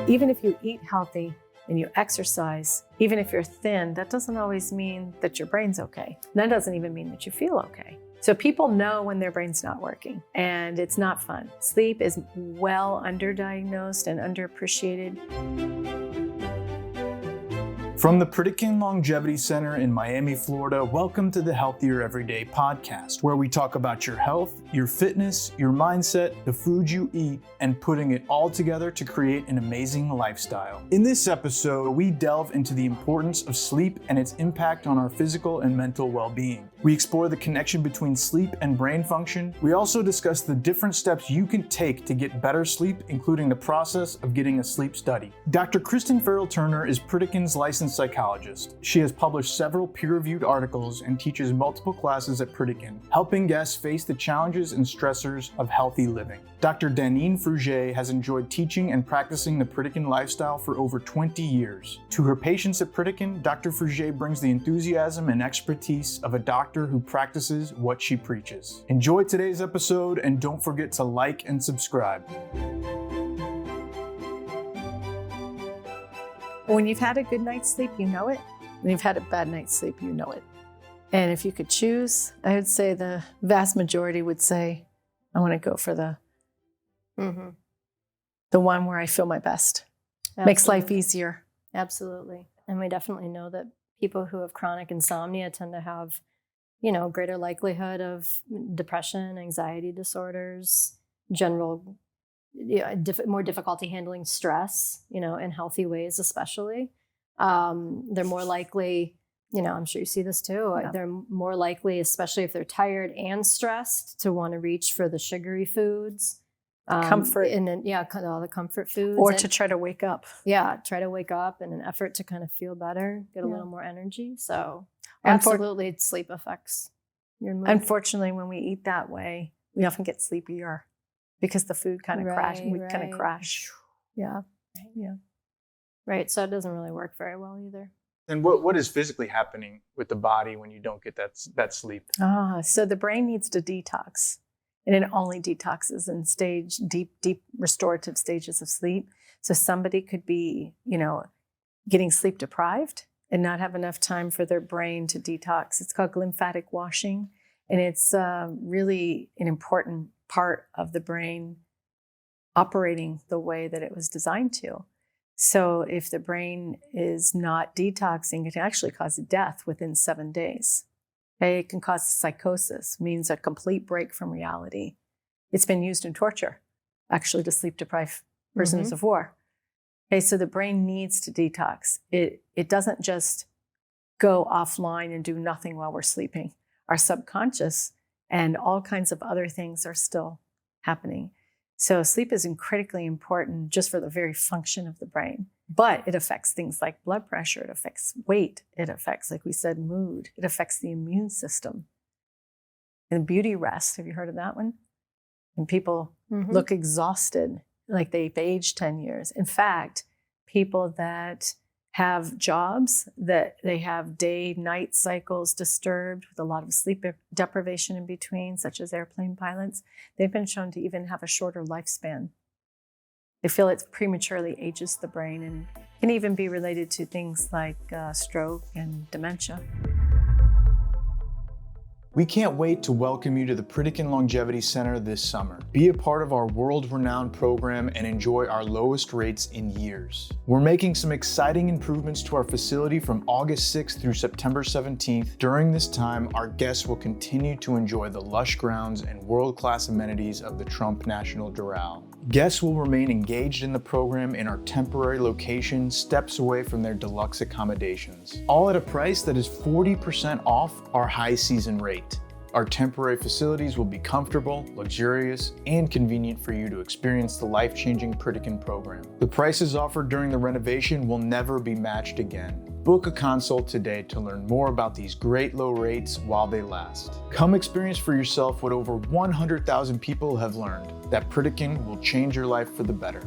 Even if you eat healthy and you exercise, even if you're thin, that doesn't always mean that your brain's okay. That doesn't even mean that you feel okay. So people know when their brain's not working, and it's not fun. Sleep is well underdiagnosed and underappreciated. From the Pritikin Longevity Center in Miami, Florida, welcome to the Healthier Everyday podcast, where we talk about your health, your fitness, your mindset, the food you eat, and putting it all together to create an amazing lifestyle. In this episode, we delve into the importance of sleep and its impact on our physical and mental well-being. We explore the connection between sleep and brain function. We also discuss the different steps you can take to get better sleep, including the process of getting a sleep study. Dr. Kristen Farrell-Turner is Pritikin's licensed psychologist. She has published several peer-reviewed articles and teaches multiple classes at Pritikin, helping guests face the challenges and stressors of healthy living. Dr. Danine Fruge has enjoyed teaching and practicing the Pritikin lifestyle for over 20 years. To her patients at Pritikin, Dr. Frugé brings the enthusiasm and expertise of a doctor who practices what she preaches. Enjoy today's episode and don't forget to like and subscribe. When you've had a good night's sleep, you know it. When you've had a bad night's sleep, you know it. And if you could choose, I would say the vast majority would say, I want to go for the one where I feel my best. Absolutely. Makes life easier. Absolutely. And we definitely know that people who have chronic insomnia tend to have, greater likelihood of depression, anxiety disorders, general more difficulty handling stress, in healthy ways, especially. They're more likely, I'm sure you see this too. Yeah. They're more likely, especially if they're tired and stressed, to want to reach for the sugary foods. Comfort. And then, all the comfort foods. Or to try to wake up. Yeah, try to wake up in an effort to kind of feel better, get a Yeah. little more energy. So Unfor- absolutely, sleep affects your mood. Unfortunately, when we eat that way, we often get sleepier because the food kind of crash. We kind of crash. Yeah. Right. Yeah. Right. So it doesn't really work very well either. And what is physically happening with the body when you don't get that sleep? So the brain needs to detox, and it only detoxes in deep restorative stages of sleep. So somebody could be, getting sleep deprived and not have enough time for their brain to detox. It's called lymphatic washing, and it's really an important part of the brain operating the way that it was designed to. So if the brain is not detoxing, it can actually cause death within 7 days. Okay? It can cause psychosis, means a complete break from reality. It's been used in torture, actually, to sleep deprive prisoners of war. Okay, so the brain needs to detox. It doesn't just go offline and do nothing while we're sleeping. Our subconscious and all kinds of other things are still happening. So sleep is critically important just for the very function of the brain. But it affects things like blood pressure. It affects weight. It affects, like we said, mood. It affects the immune system. And beauty rest, have you heard of that one? And people look exhausted, like they've aged 10 years. In fact, people that have jobs that they have day-night cycles disturbed with a lot of sleep deprivation in between, such as airplane pilots, they've been shown to even have a shorter lifespan. They feel it prematurely ages the brain and can even be related to things like stroke and dementia. We can't wait to welcome you to the Pritikin Longevity Center this summer. Be a part of our world-renowned program and enjoy our lowest rates in years. We're making some exciting improvements to our facility from August 6th through September 17th. During this time, our guests will continue to enjoy the lush grounds and world-class amenities of the Trump National Doral. Guests will remain engaged in the program in our temporary location, steps away from their deluxe accommodations. All at a price that is 40% off our high season rate. Our temporary facilities will be comfortable, luxurious, and convenient for you to experience the life-changing Pritikin program. The prices offered during the renovation will never be matched again. Book a consult today to learn more about these great low rates while they last. Come experience for yourself what over 100,000 people have learned, that Pritikin will change your life for the better.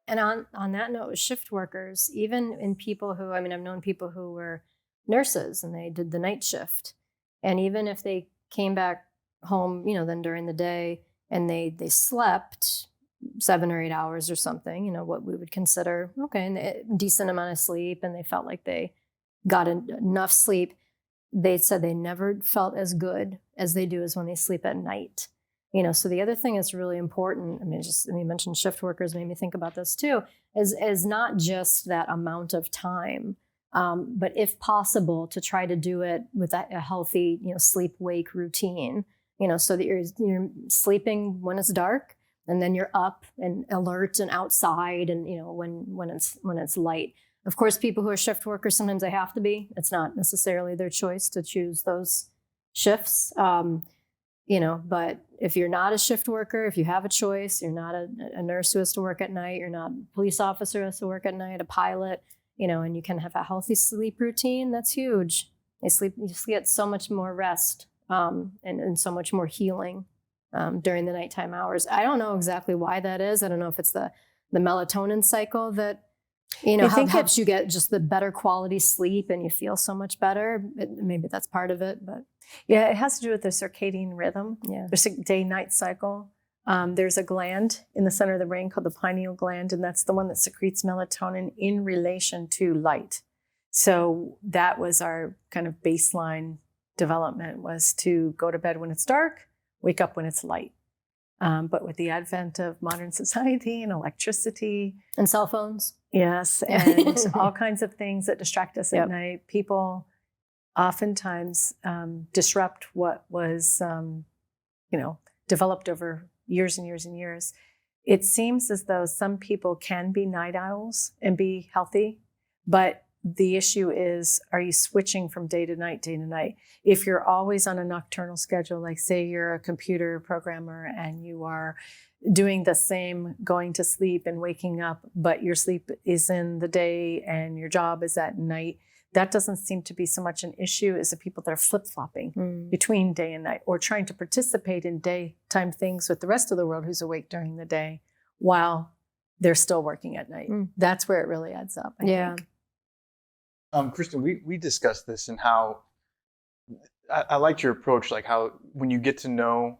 And on that note, with shift workers, even in people who, I've known people who were nurses and they did the night shift. And even if they came back home, then during the day, and they slept 7 or 8 hours or something, what we would consider, okay, and a decent amount of sleep, and they felt like they got enough sleep, they said they never felt as good as they do as when they sleep at night. So the other thing that's really important, you mentioned shift workers, made me think about this too, is not just that amount of time, but if possible, to try to do it with a healthy, sleep-wake routine, so that you're sleeping when it's dark, and then you're up and alert and outside, and when it's light. Of course, people who are shift workers, sometimes they have to be. It's not necessarily their choice to choose those shifts. But if you're not a shift worker, if you have a choice, you're not a nurse who has to work at night, you're not a police officer who has to work at night, a pilot, and you can have a healthy sleep routine, that's huge. You just get so much more rest, and so much more healing during the nighttime hours. I don't know exactly why that is. I don't know if it's the melatonin cycle that helps you get just the better quality sleep and you feel so much better. Maybe that's part of it, but yeah, it has to do with the circadian rhythm. Yeah, there's a day-night cycle. There's a gland in the center of the brain called the pineal gland, and that's the one that secretes melatonin in relation to light. So that was our kind of baseline development, was to go to bed when it's dark, wake up when it's light. But with the advent of modern society and electricity and cell phones, yes, and all kinds of things that distract us Yep. at night, people oftentimes disrupt what was, developed over years and years and years. It seems as though some people can be night owls and be healthy, but the issue is, are you switching from day to night, day to night? If you're always on a nocturnal schedule, like say you're a computer programmer and you are doing the same, going to sleep and waking up, but your sleep is in the day and your job is at night, that doesn't seem to be so much an issue as the people that are flip-flopping between day and night, or trying to participate in daytime things with the rest of the world who's awake during the day while they're still working at night. That's where it really adds up, I think. Kristen, we discussed this and how I liked your approach, like how when you get to know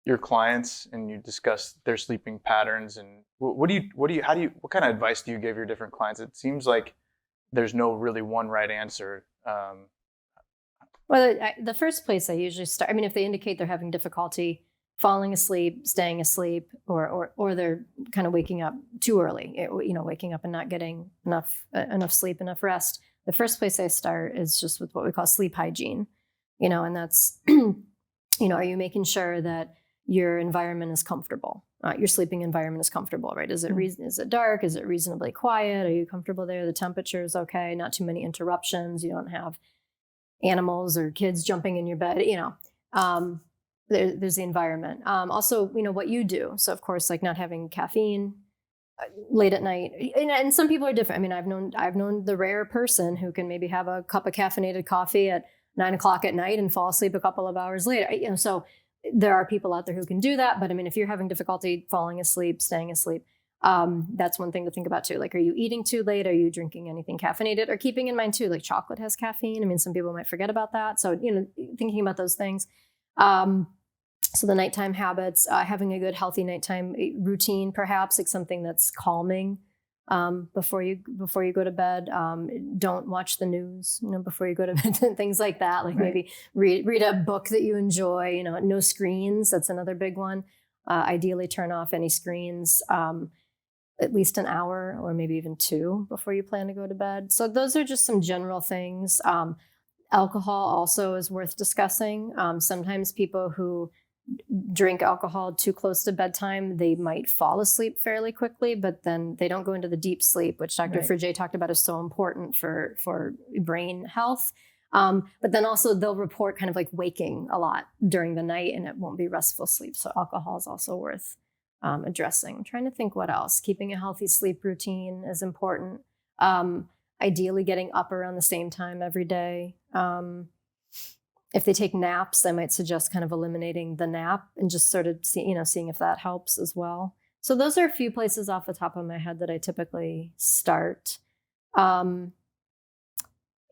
your clients and you discuss their sleeping patterns, and what kind of advice do you give your different clients? It seems like there's no really one right answer. Well, the first place I usually start, if they indicate they're having difficulty falling asleep, staying asleep, or they're kind of waking up too early, waking up and not getting enough sleep, enough rest. The first place I start is just with what we call sleep hygiene, and that's, are you making sure that your environment is comfortable? Your sleeping environment is comfortable, right? Is it dark? Is it reasonably quiet? Are you comfortable there? The temperature is okay. Not too many interruptions. You don't have animals or kids jumping in your bed. There's the environment. Also, what you do. So of course, like not having caffeine late at night, and some people are different. I've known the rare person who can maybe have a cup of caffeinated coffee at 9:00 at night and fall asleep a couple of hours later. So there are people out there who can do that. But if you're having difficulty falling asleep, staying asleep, that's one thing to think about too. Like, are you eating too late? Are you drinking anything caffeinated? Or keeping in mind too, like chocolate has caffeine. Some people might forget about that. So, thinking about those things. So the nighttime habits, having a good healthy nighttime routine, perhaps like something that's calming before you go to bed. Don't watch the news, before you go to bed, things like that. Like maybe read a book that you enjoy. No screens. That's another big one. Ideally, turn off any screens at least an hour or maybe even 2 before you plan to go to bed. So those are just some general things. Alcohol also is worth discussing. Sometimes people who drink alcohol too close to bedtime, they might fall asleep fairly quickly, but then they don't go into the deep sleep, which Dr. Frugé talked about is so important for brain health. But then also they'll report kind of like waking a lot during the night, and it won't be restful sleep. So alcohol is also worth addressing. I'm trying to think what else. Keeping a healthy sleep routine is important. Ideally getting up around the same time every day. If they take naps, I might suggest kind of eliminating the nap and just sort of seeing if that helps as well. So those are a few places off the top of my head that I typically start.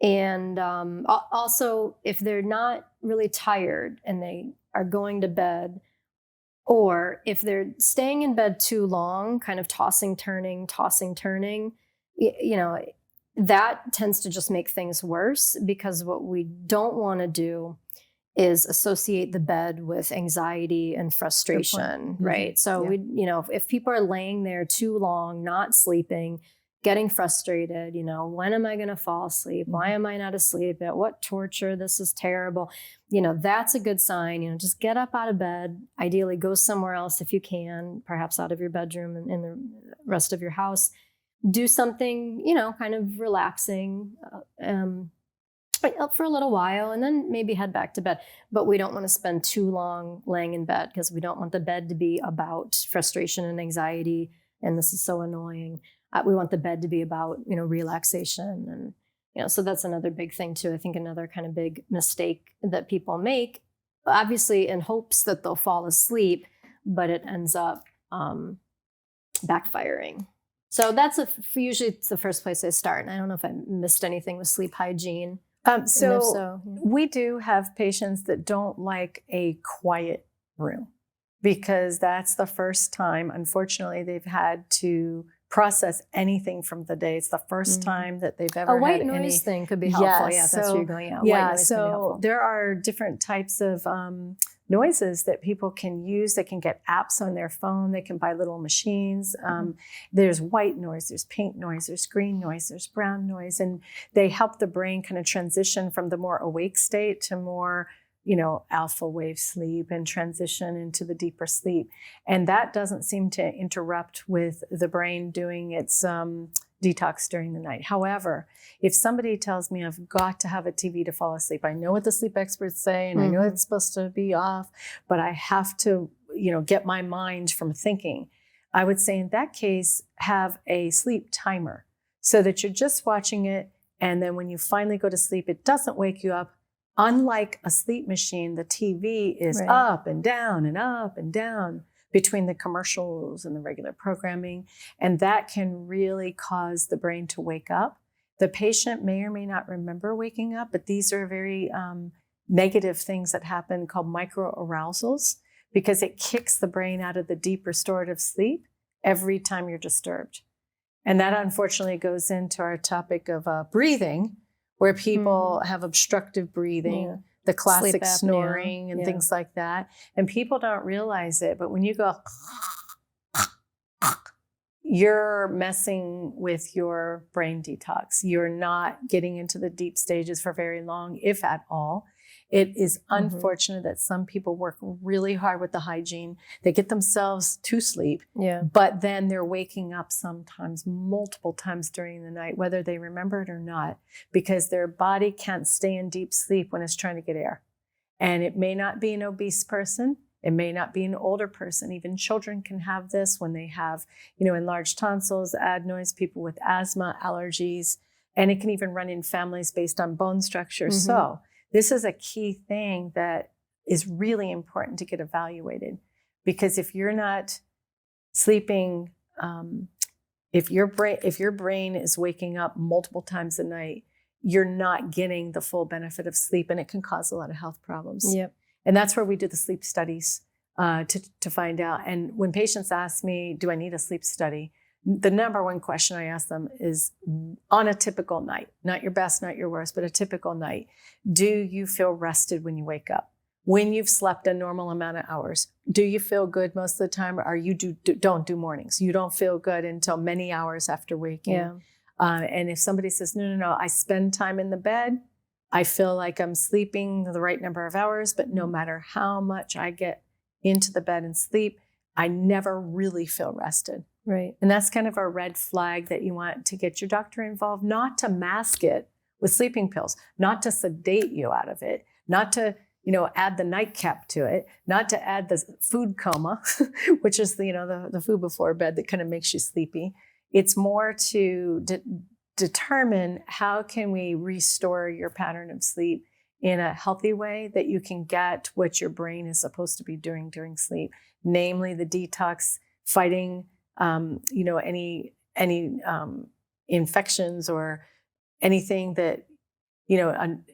And also, if they're not really tired and they are going to bed, or if they're staying in bed too long, kind of tossing, turning, you know, that tends to just make things worse, because what we don't want to do is associate the bed with anxiety and frustration, right? So if people are laying there too long, not sleeping, getting frustrated, when am I going to fall asleep? Why am I not asleep? What torture? This is terrible. That's a good sign. Just get up out of bed. Ideally, go somewhere else if you can, perhaps out of your bedroom and in the rest of your house. Do something, kind of relaxing, up for a little while, and then maybe head back to bed. But we don't want to spend too long laying in bed, because we don't want the bed to be about frustration and anxiety. And this is so annoying. We want the bed to be about, relaxation. And, so that's another big thing too. I think another kind of big mistake that people make, obviously in hopes that they'll fall asleep, but it ends up backfiring. So that's usually it's the first place I start. And I don't know if I missed anything with sleep hygiene. We do have patients that don't like a quiet room, because that's the first time, unfortunately, they've had to process anything from the day. It's the first time that they've ever had a white noise any... thing could be helpful. Yes, that's where you're going. White noise can be helpful. There are different types of noises that people can use. They can get apps on their phone. They can buy little machines. There's white noise, there's pink noise, there's green noise, there's brown noise, and they help the brain kind of transition from the more awake state to more alpha wave sleep, and transition into the deeper sleep. And that doesn't seem to interrupt with the brain doing its detox during the night. However, if somebody tells me I've got to have a TV to fall asleep, I know what the sleep experts say, and I know it's supposed to be off, but I have to, get my mind from thinking. I would say in that case, have a sleep timer, so that you're just watching it. And then when you finally go to sleep, it doesn't wake you up. Unlike a sleep machine, the TV is up and down and up and down between the commercials and the regular programming. And that can really cause the brain to wake up. The patient may or may not remember waking up, but these are very negative things that happen, called microarousals, because it kicks the brain out of the deep restorative sleep every time you're disturbed. And that unfortunately goes into our topic of breathing, where people have obstructive breathing, the classic snoring and things like that. And people don't realize it, but when you go, you're messing with your brain detox. You're not getting into the deep stages for very long, if at all. It is unfortunate that some people work really hard with the hygiene. They get themselves to sleep, but then they're waking up sometimes multiple times during the night, whether they remember it or not, because their body can't stay in deep sleep when it's trying to get air. And it may not be an obese person. It may not be an older person. Even children can have this when they have, enlarged tonsils, adenoids, people with asthma, allergies, and it can even run in families based on bone structure. So this is a key thing that is really important to get evaluated, because if you're not sleeping, if your brain is waking up multiple times a night, you're not getting the full benefit of sleep, and it can cause a lot of health problems. And that's where we do the sleep studies to find out. And when patients ask me, do I need a sleep study? The number one question I ask them is, on a typical night, not your best, not your worst, but a typical night, do you feel rested when you wake up? When you've slept a normal amount of hours, do you feel good most of the time? Or you don't do mornings? You don't feel good until many hours after waking. And if somebody says, no, I spend time in the bed, I feel like I'm sleeping the right number of hours, but no matter how much I get into the bed and sleep, I never really feel rested. Right. And that's kind of a red flag that you want to get your doctor involved, not to mask it with sleeping pills, not to sedate you out of it, not to, add the nightcap to it, not to add the food coma, which is the food before bed that kind of makes you sleepy. It's more to determine how can we restore your pattern of sleep in a healthy way that you can get what your brain is supposed to be doing during sleep, namely the detox, fighting any infections or anything that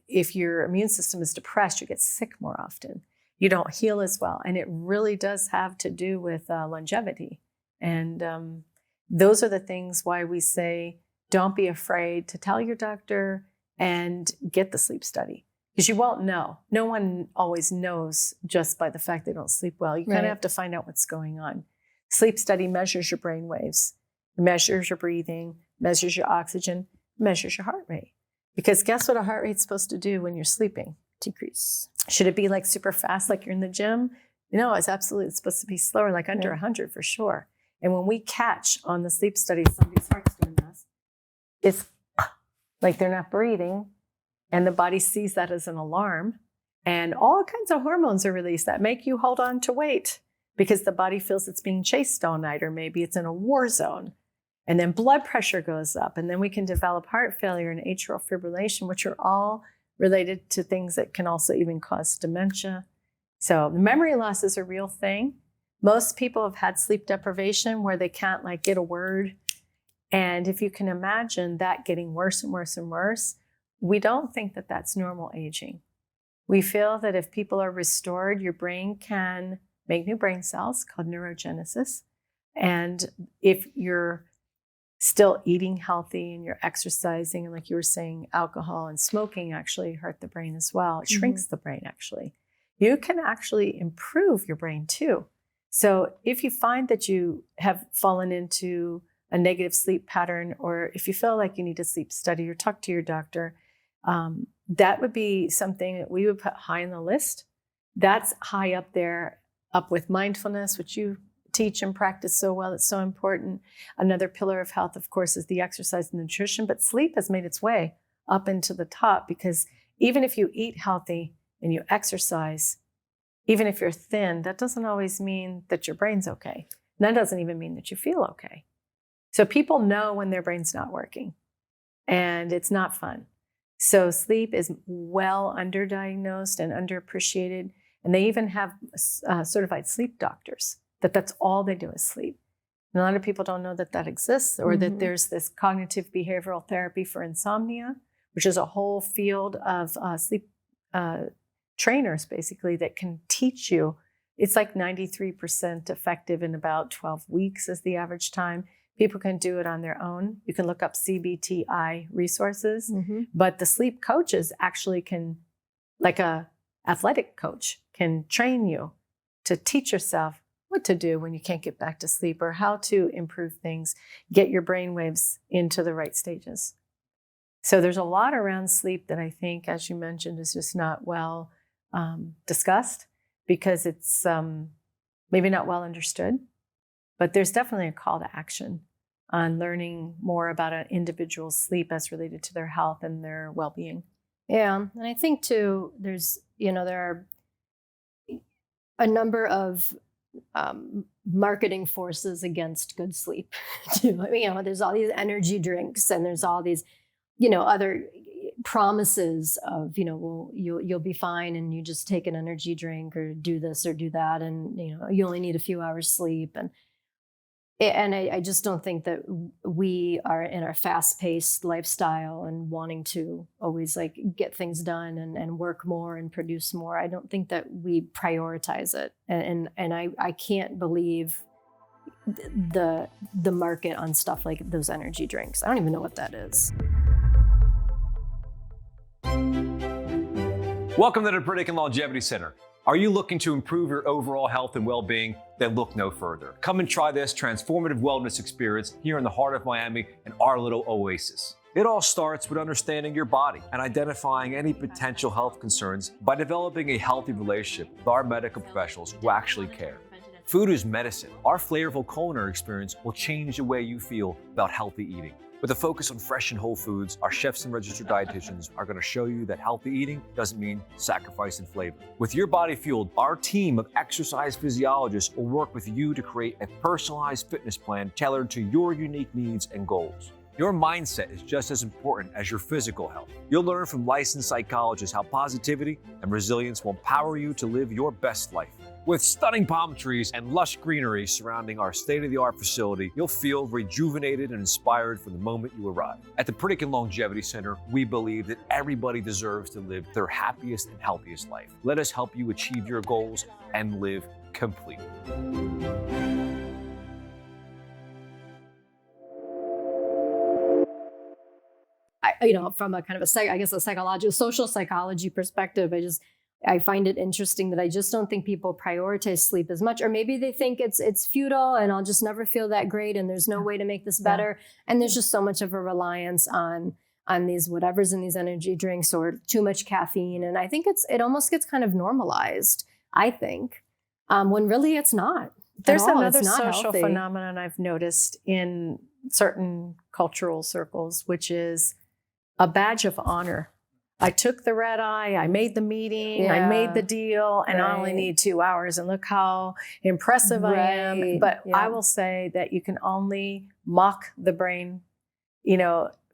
if your immune system is depressed, you get sick more often. You don't heal as well. And it really does have to do with longevity. And those are the things why we say, don't be afraid to tell your doctor and get the sleep study. Because you won't know. No one always knows just by the fact they don't sleep well. You kind of have to find out what's going on. Sleep study measures your brain waves, measures your breathing, measures your oxygen, measures your heart rate. Because guess what a heart rate's supposed to do when you're sleeping? Decrease. Should it be like super fast like you're in the gym? No, it's supposed to be slower, like under 100 for sure. And when we catch on the sleep study somebody's heart's doing this, it's like they're not breathing, and the body sees that as an alarm. And all kinds of hormones are released that make you hold on to weight because the body feels it's being chased all night, or maybe it's in a war zone. And then blood pressure goes up, and then we can develop heart failure and atrial fibrillation, which are all related to things that can also even cause dementia. So memory loss is a real thing. Most people have had sleep deprivation where they can't get a word. And if you can imagine that getting worse and worse and worse, we don't think that that's normal aging. We feel that if people are restored, your brain can make new brain cells called neurogenesis. And if you're still eating healthy and you're exercising, and like you were saying, alcohol and smoking actually hurt the brain as well. It shrinks the brain actually. You can actually improve your brain too. So if you find that you have fallen into a negative sleep pattern, or if you feel like you need a sleep study or talk to your doctor, that would be something that we would put high on the list. That's high up there, up with mindfulness, which you teach and practice so well. It's so important. Another pillar of health, of course, is the exercise and nutrition, but sleep has made its way up into the top, because even if you eat healthy and you exercise, even if you're thin, that doesn't always mean that your brain's okay. And that doesn't even mean that you feel okay. So people know when their brain's not working, and it's not fun. So sleep is well underdiagnosed and underappreciated. And they even have certified sleep doctors that's all they do is sleep. And a lot of people don't know that that exists, or that there's this cognitive behavioral therapy for insomnia, which is a whole field of sleep trainers basically that can teach you. It's like 93% effective in about 12 weeks is the average time. People can do it on their own. You can look up CBTI resources, but the sleep coaches actually can, like a athletic coach, can train you to teach yourself what to do when you can't get back to sleep, or how to improve things, get your brain waves into the right stages. So there's a lot around sleep that I think, as you mentioned, is just not well discussed, because it's maybe not well understood. But there's definitely a call to action on learning more about an individual's sleep as related to their health and their well-being. Yeah, and I think too, there are a number of marketing forces against good sleep too. I mean, there's all these energy drinks, and there's all these, other promises of, well, you'll be fine, and you just take an energy drink or do this or do that, and you only need a few hours sleep, and I just don't think that we are in our fast-paced lifestyle and wanting to always get things done and work more and produce more. I don't think that we prioritize it, and I can't believe the market on stuff like those energy drinks. I don't even know what that is. Welcome to the Pritikin Longevity Center. Are you looking to improve your overall health and well-being? Then look no further. Come and try this transformative wellness experience here in the heart of Miami in our little oasis. It all starts with understanding your body and identifying any potential health concerns by developing a healthy relationship with our medical professionals who actually care. Food is medicine. Our flavorful culinary experience will change the way you feel about healthy eating. With a focus on fresh and whole foods, our chefs and registered dietitians are going to show you that healthy eating doesn't mean sacrificing flavor. With your body fueled, our team of exercise physiologists will work with you to create a personalized fitness plan tailored to your unique needs and goals. Your mindset is just as important as your physical health. You'll learn from licensed psychologists how positivity and resilience will empower you to live your best life. With stunning palm trees and lush greenery surrounding our state-of-the-art facility, you'll feel rejuvenated and inspired from the moment you arrive. At the Pritikin Longevity Center, we believe that everybody deserves to live their happiest and healthiest life. Let us help you achieve your goals and live completely. From a kind of a psychological, social psychology perspective, I find it interesting that I just don't think people prioritize sleep as much, or maybe they think it's futile and I'll just never feel that great and there's no way to make this better. And there's just so much of a reliance on these whatever's in these energy drinks or too much caffeine. And I think it almost gets kind of normalized, I think, when really it's not. There's at all. another It's not social healthy. phenomenon I've noticed in certain cultural circles, which is a badge of honor. I took the red eye, I made the meeting, I made the deal, and I only need 2 hours. And look how impressive I am. But I will say that you can only mock the brain,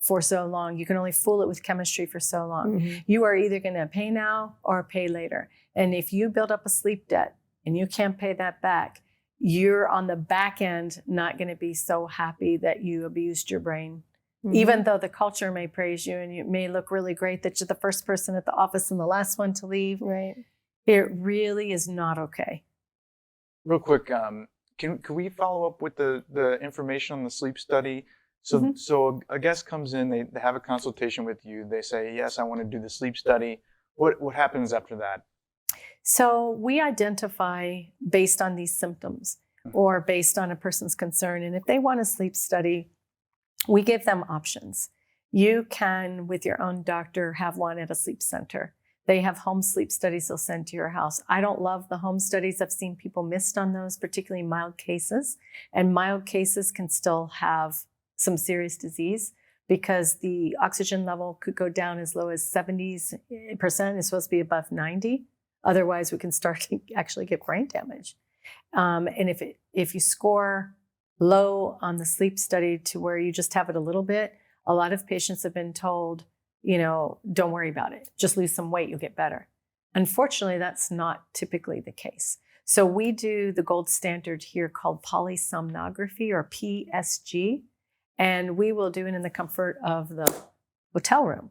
for so long. You can only fool it with chemistry for so long. Mm-hmm. You are either going to pay now or pay later. And if you build up a sleep debt and you can't pay that back, you're on the back end not going to be so happy that you abused your brain. Mm-hmm. Even though the culture may praise you and you may look really great that you're the first person at the office and the last one to leave, right? It really is not okay. Real quick, can we follow up with the information on the sleep study? So a guest comes in, they have a consultation with you. They say, yes, I want to do the sleep study. What happens after that? So we identify based on these symptoms or based on a person's concern. And if they want a sleep study, we give them options. You can, with your own doctor, have one at a sleep center. They have home sleep studies they'll send to your house. I don't love the home studies. I've seen people missed on those, particularly mild cases. And mild cases can still have some serious disease because the oxygen level could go down as low as 70%. It's supposed to be above 90. Otherwise, we can start to actually get brain damage. And if you score low on the sleep study to where you just have it a little bit, a lot of patients have been told, don't worry about it. Just lose some weight, you'll get better. Unfortunately, that's not typically the case. So we do the gold standard here called polysomnography or PSG, and we will do it in the comfort of the hotel room.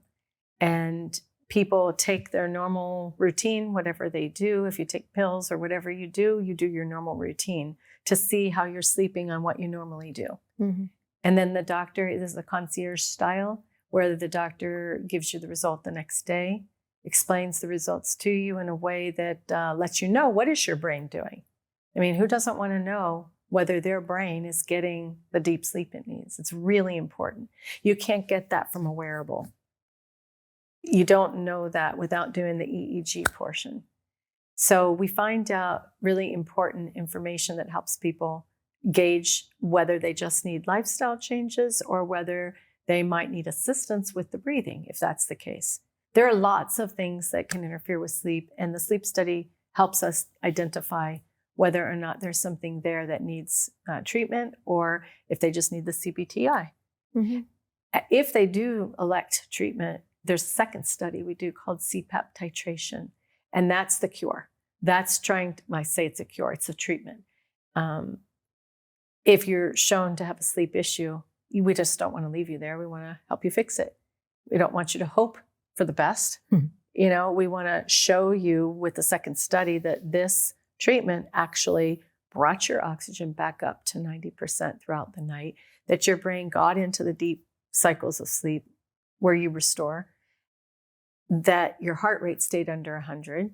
And people take their normal routine, whatever they do. If you take pills or whatever you do your normal routine to see how you're sleeping on what you normally do. Mm-hmm. And then the doctor, this is the concierge style, where the doctor gives you the result the next day, explains the results to you in a way that lets you know, what is your brain doing? I mean, who doesn't want to know whether their brain is getting the deep sleep it needs? It's really important. You can't get that from a wearable. You don't know that without doing the EEG portion. So we find out really important information that helps people gauge whether they just need lifestyle changes or whether they might need assistance with the breathing, if that's the case. There are lots of things that can interfere with sleep, and the sleep study helps us identify whether or not there's something there that needs treatment or if they just need the CBTI. Mm-hmm. If they do elect treatment, there's a second study we do called CPAP titration, and that's the cure. That's I say it's a cure, it's a treatment. If you're shown to have a sleep issue, we just don't want to leave you there. We want to help you fix it. We don't want you to hope for the best. Mm-hmm. We want to show you with the second study that this treatment actually brought your oxygen back up to 90% throughout the night, that your brain got into the deep cycles of sleep where you restore, that your heart rate stayed under 100,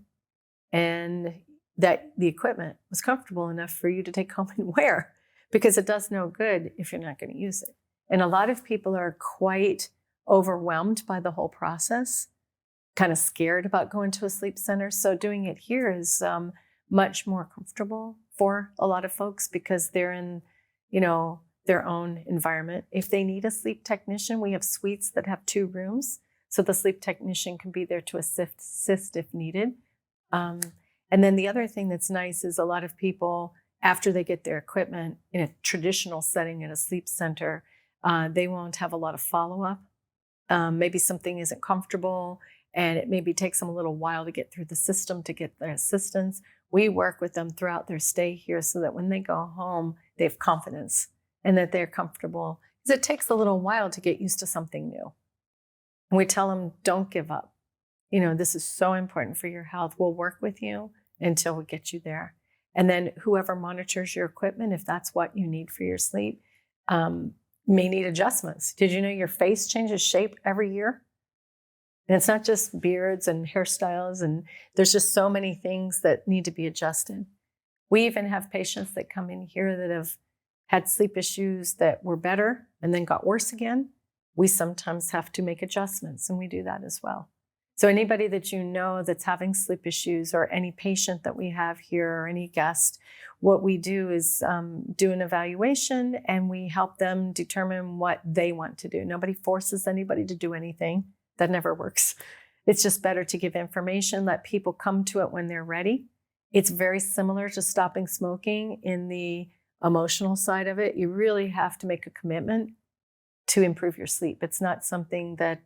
and that the equipment was comfortable enough for you to take home and wear, because it does no good if you're not going to use it. And a lot of people are quite overwhelmed by the whole process, kind of scared about going to a sleep center. So doing it here is much more comfortable for a lot of folks because they're in, their own environment. If they need a sleep technician, we have suites that have 2 rooms. So the sleep technician can be there to assist if needed. And then the other thing that's nice is a lot of people, after they get their equipment in a traditional setting at a sleep center, they won't have a lot of follow-up. Maybe something isn't comfortable and it maybe takes them a little while to get through the system to get their assistance. We work with them throughout their stay here so that when they go home, they have confidence and that they're comfortable. Because it takes a little while to get used to something new. And we tell them, don't give up. This is so important for your health. We'll work with you until we get you there. And then whoever monitors your equipment, if that's what you need for your sleep, may need adjustments. Did you know your face changes shape every year? And it's not just beards and hairstyles, and there's just so many things that need to be adjusted. We even have patients that come in here that have had sleep issues that were better and then got worse again. We sometimes have to make adjustments, and we do that as well. So anybody that you know that's having sleep issues, or any patient that we have here, or any guest, what we do is do an evaluation, and we help them determine what they want to do. Nobody forces anybody to do anything. That never works. It's just better to give information, let people come to it when they're ready. It's very similar to stopping smoking in the emotional side of it. You really have to make a commitment to improve your sleep. It's not something that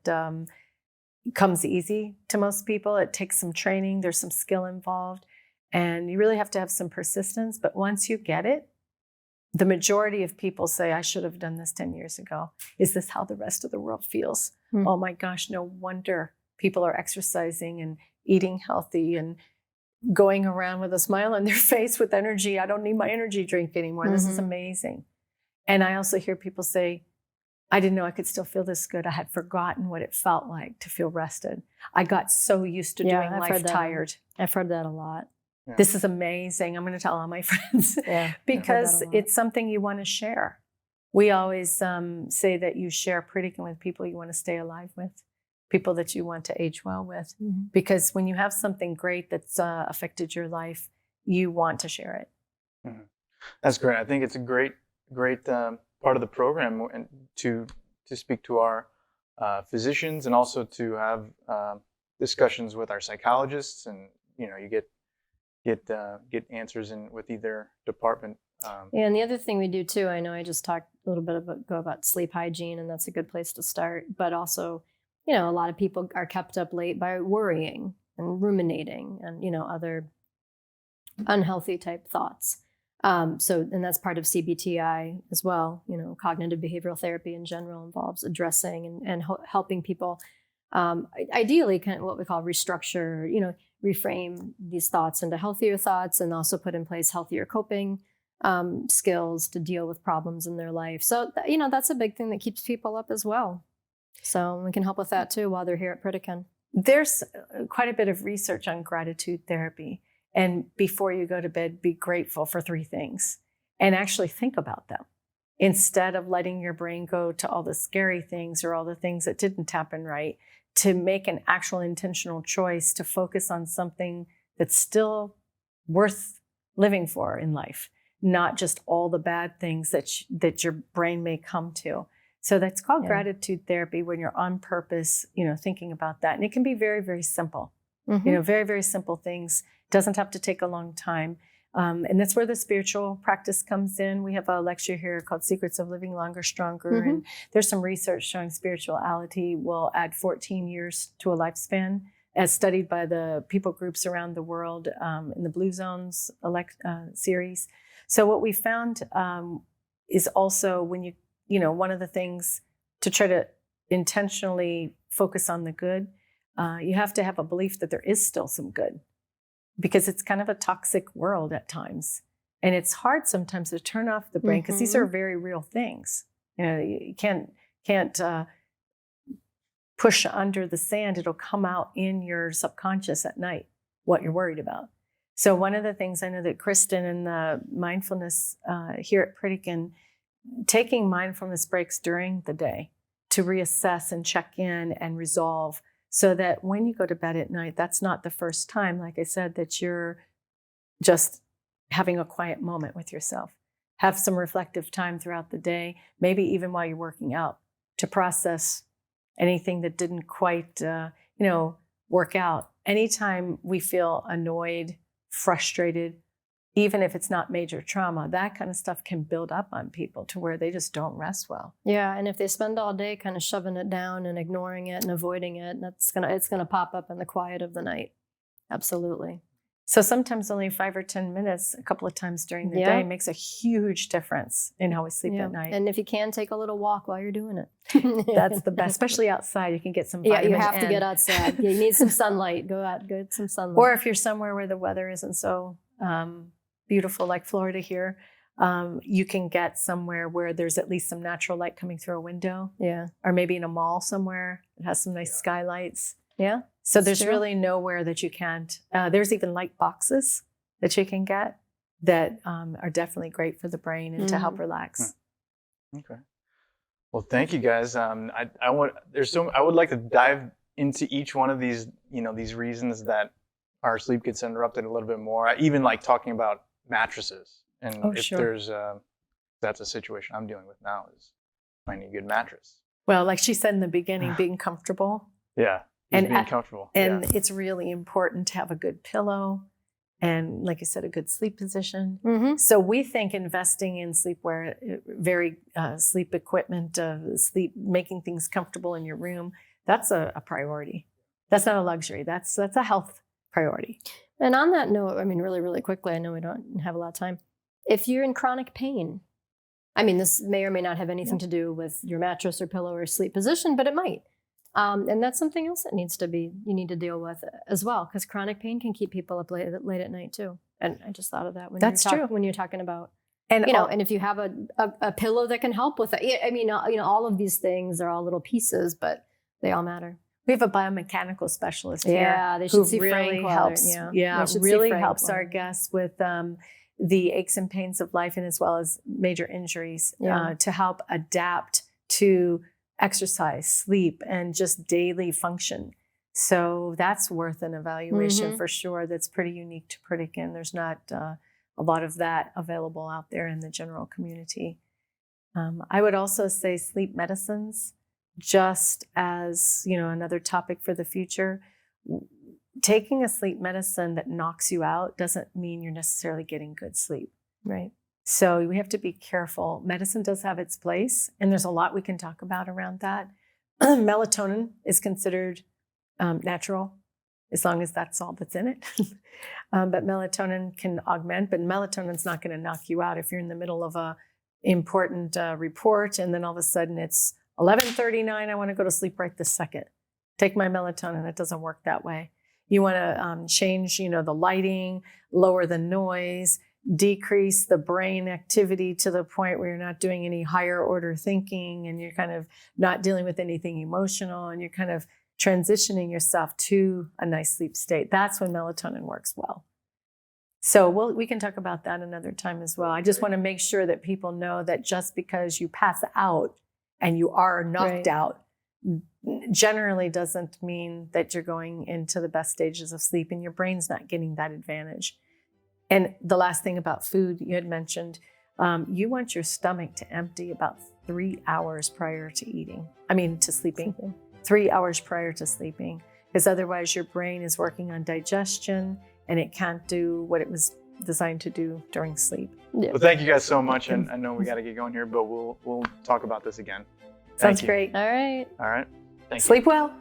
comes easy to most people. It takes some training. There's some skill involved, and you really have to have some persistence. But once you get it, the majority of people say, I should have done this 10 years ago. Is this how the rest of the world feels? Oh my gosh, no wonder people are exercising and eating healthy and going around with a smile on their face with energy. I don't need my energy drink anymore. This is amazing. And I also hear people say, I didn't know I could still feel this good. I had forgotten what it felt like to feel rested. I got so used to doing life tired. I've heard that a lot. Yeah. This is amazing. I'm going to tell all my friends because it's something you want to share. We always say that you share Pritikin with people you want to stay alive with, people that you want to age well with, because when you have something great that's affected your life, you want to share it. That's great. I think it's a great part of the program, and to speak to our physicians, and also to have discussions with our psychologists, and you get answers in with either department. And the other thing we do too, I know I just talked a little bit about sleep hygiene, and that's a good place to start. But also, a lot of people are kept up late by worrying and ruminating and other unhealthy type thoughts. And that's part of CBTI as well. Cognitive behavioral therapy in general involves addressing and helping people, ideally, kind of what we call restructure, reframe these thoughts into healthier thoughts, and also put in place healthier coping skills to deal with problems in their life. So, that's a big thing that keeps people up as well. So we can help with that too while they're here at Pritikin. There's quite a bit of research on gratitude therapy. And before you go to bed, be grateful for 3 things and actually think about them instead of letting your brain go to all the scary things or all the things that didn't happen right, to make an actual intentional choice to focus on something that's still worth living for in life, not just all the bad things that your brain may come to. So that's called gratitude therapy, when you're on purpose, thinking about that. And it can be very, very simple, very, very simple things. Doesn't have to take a long time. And that's where the spiritual practice comes in. We have a lecture here called Secrets of Living Longer, Stronger. And there's some research showing spirituality will add 14 years to a lifespan, as studied by the people groups around the world in the Blue Zones series. So what we found is also when one of the things to try to intentionally focus on the good, you have to have a belief that there is still some good, because it's kind of a toxic world at times. And it's hard sometimes to turn off the brain, because these are very real things. You can't push under the sand. It'll come out in your subconscious at night, what you're worried about. So one of the things I know that Kristen and the mindfulness here at Pritikin, taking mindfulness breaks during the day to reassess and check in and resolve, so that when you go to bed at night, that's not the first time, like I said, that you're just having a quiet moment with yourself. Have some reflective time throughout the day, maybe even while you're working out, to process anything that didn't quite, work out. Anytime we feel annoyed, frustrated, even if it's not major trauma, that kind of stuff can build up on people to where they just don't rest well. Yeah, and if they spend all day kind of shoving it down and ignoring it and avoiding it, it's gonna pop up in the quiet of the night. Absolutely. So sometimes only 5 or 10 minutes, a couple of times during the day, makes a huge difference in how we sleep at night. And if you can, take a little walk while you're doing it. That's the best, especially outside. You can get some vitamin you have to N. get outside. You need some sunlight. Go out, get some sunlight. Or if you're somewhere where the weather isn't so beautiful, like Florida here, you can get somewhere where there's at least some natural light coming through a window. Yeah. Or maybe in a mall somewhere that has some nice skylights. Yeah. So there's really nowhere that you can't. There's even light boxes that you can get that are definitely great for the brain and to help relax. Okay. Well, thank you guys. I would like to dive into each one of these, these reasons that our sleep gets interrupted a little bit more. I even like talking about mattresses, and there's that's a situation I'm dealing with now, is finding a good mattress. Well, like she said in the beginning, being comfortable. Yeah. And being comfortable. And it's really important to have a good pillow and, like you said, a good sleep position. Mm-hmm. So we think investing in sleepwear, sleep equipment, making things comfortable in your room, that's a priority. That's not a luxury. That's a health priority. And on that note, I mean, really, really quickly, I know we don't have a lot of time. If you're in chronic pain, I mean, this may or may not have anything to do with your mattress or pillow or sleep position, but it might. And that's something else that you need to deal with as well, because chronic pain can keep people up late at night too. And I just thought of that when you're talking about, and and if you have a pillow that can help with it. I mean, all of these things are all little pieces, but they all matter. We have a biomechanical specialist here. Yeah, they should see really Frank helps. Really helps our guests with the aches and pains of life, and as well as major injuries to help adapt to exercise, sleep, and just daily function. So that's worth an evaluation for sure. That's pretty unique to Pritikin. There's not a lot of that available out there in the general community. I would also say sleep medicines, just as another topic for the future. Taking a sleep medicine that knocks you out doesn't mean you're necessarily getting good sleep. Right. So we have to be careful. Medicine does have its place, and there's a lot we can talk about around that. Melatonin is considered natural, as long as that's all that's in it. But melatonin can augment, but melatonin's not going to knock you out if you're in the middle of a important report, and then all of a sudden it's 11:39, I want to go to sleep right this second. Take my melatonin. It doesn't work that way. You want to change, the lighting, lower the noise, decrease the brain activity to the point where you're not doing any higher order thinking, and you're kind of not dealing with anything emotional, and you're kind of transitioning yourself to a nice sleep state. That's when melatonin works well. So we can talk about that another time as well. I just want to make sure that people know that just because you pass out and you are knocked out generally doesn't mean that you're going into the best stages of sleep, and your brain's not getting that advantage. And the last thing about food, you had mentioned, you want your stomach to empty about 3 hours prior to sleeping. 3 hours prior to sleeping, because otherwise your brain is working on digestion and it can't do what it was designed to do during sleep. Yeah. Well, thank you guys so much. And I know we got to get going here, but we'll talk about this again. Sounds great. All right. Thank you. Sleep well.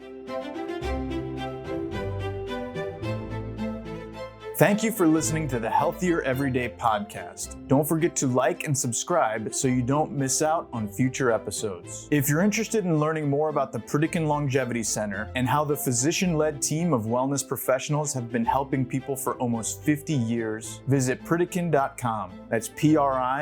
Thank you for listening to the Healthier Everyday podcast. Don't forget to like and subscribe so you don't miss out on future episodes. If you're interested in learning more about the Pritikin Longevity Center and how the physician-led team of wellness professionals have been helping people for almost 50 years, visit Pritikin.com. That's Pritikin.com.